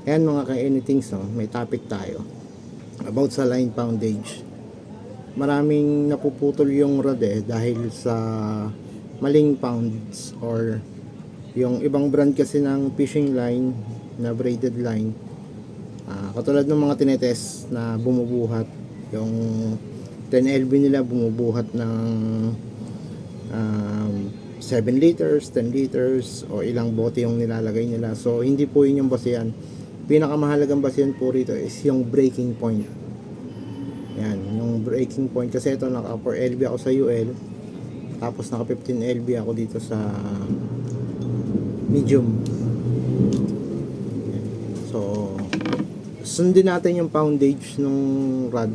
Ayan mga ka-anythings, no? May topic tayo about sa line poundage. Maraming napuputol yung rod dahil sa maling pounds or yung ibang brand kasi ng fishing line na braided line, katulad ng mga tinetest na bumubuhat yung 10 LB nila, bumubuhat ng 7 liters, 10 liters o ilang bote yung nilalagay nila. So hindi po yun yung basehan. Pinakamahalagang basehan po rito is yung breaking point. Yan, yung breaking point. Kasi ito naka 4 LB ako sa UL, tapos naka 15 LB ako dito sa medium. Yan. So sundin natin yung poundage nung rod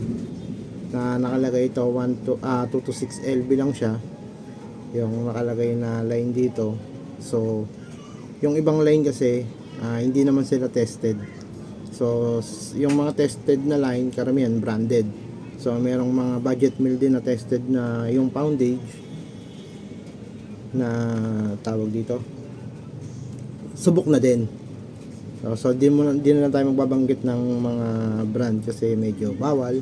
na nakalagay ito 2 to 6 LB lang siya yung nakalagay na line dito. So yung ibang line kasi hindi naman sila tested. So yung mga tested na line karamihan branded. So merong mga budget mill din na tested na yung poundage na tawag dito, subok na din. So di na lang tayo magbabanggit ng mga brand kasi medyo bawal.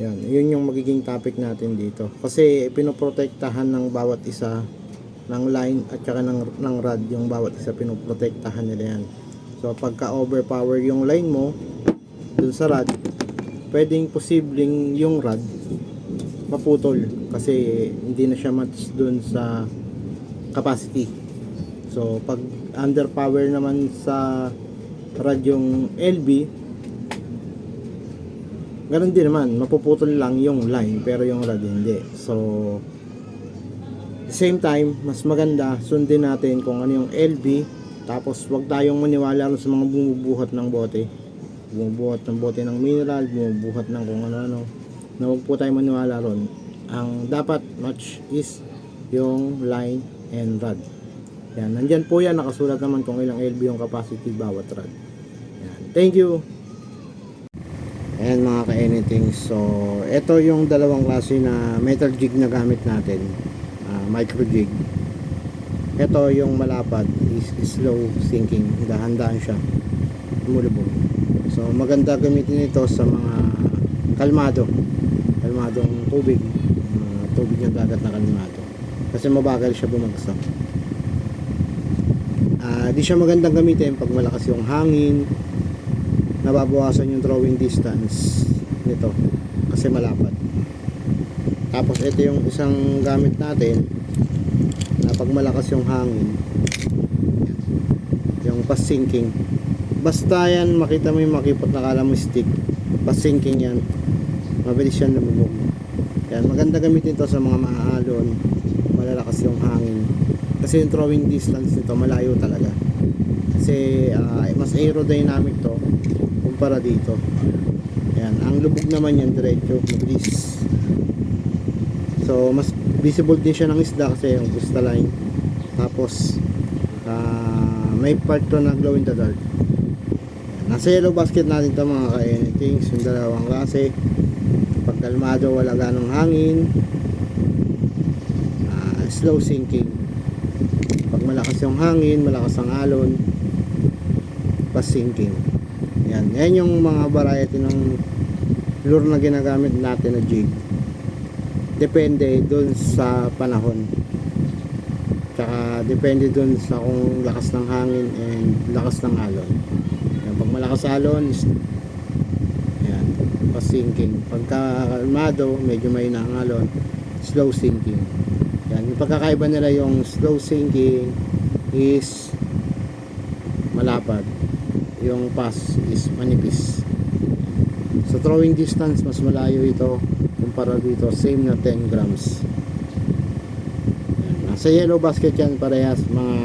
Yun yung magiging topic natin dito. Kasi pinoprotektahan ng bawat isa ng line at saka ng rod, yung bawat isa pinoprotektahan nila yan. So pagka overpower yung line mo dun sa rod, pwedeng posibleng yung rod maputol kasi hindi na siya match dun sa capacity. So pag underpower naman sa rod yung LB, ganun din naman, mapuputol lang yung line pero yung rod hindi. So same time, mas maganda sundin natin kung ano yung LB, tapos wag tayong maniwala sa mga bumubuhat ng bote, ng mineral, bumubuhat ng kung ano-ano, na wag po tayong maniwala ron. Ang dapat match is yung line and rod. Yan, nandyan po yan, nakasulat naman kung ilang LB yung capacity bawat rod. Yan, thank you. Ayan mga ka-anything, so ito yung dalawang klase na metal jig na gamit natin, micro jig. Ito yung malapad is slow sinking, dahan-dahan siya lumulubog. So maganda gamitin ito sa mga kalmadong tubig, tubig ng dagat na kalmado, kasi mabagal siya bumagsak. Di siya magandang gamitin pag malakas yung hangin, nababawasan yung drawing distance nito kasi malapad. Tapos ito yung isang gamit natin na pag malakas yung hangin, yung fast sinking. Basta yan makita mo yung makipot na kala mo stick, fast sinking yan, mabilis yan lumubog. Yan, maganda gamitin ito sa mga maaalon, malalakas yung hangin kasi yung drawing distance nito malayo talaga. Kasi mas aerodynamic to kumpara dito. Ayan, ang lubog naman yan diretso, mabilis. So mas visible din siya ng isda kasi yung crystalline. Tapos may part to na glow in the dark. Nasa yellow basket natin ito mga ka-anything, yung dalawang klase. Pag kalmado, wala ganong hangin, slow sinking. Pag malakas yung hangin, malakas ang alon, fast sinking. Yan yung mga variety ng lure na ginagamit natin na jig. Depende dun sa panahon, tsaka depende dun sa kung lakas ng hangin and lakas ng alon. Yan, pag malakas alon, yan, fast sinking. Pagka kalmado, medyo may ang alon, slow sinking. Yan, yung pagkakaiba nila, yung slow sinking is malapad, yung fast is manipis. Sa throwing distance, mas malayo ito kumpara dito, same na 10 grams. Yan, nasa yellow basket yan parehas mga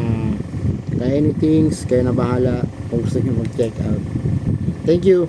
ka-anythings, kaya na bahala kung gusto nyo mag check out. Thank you.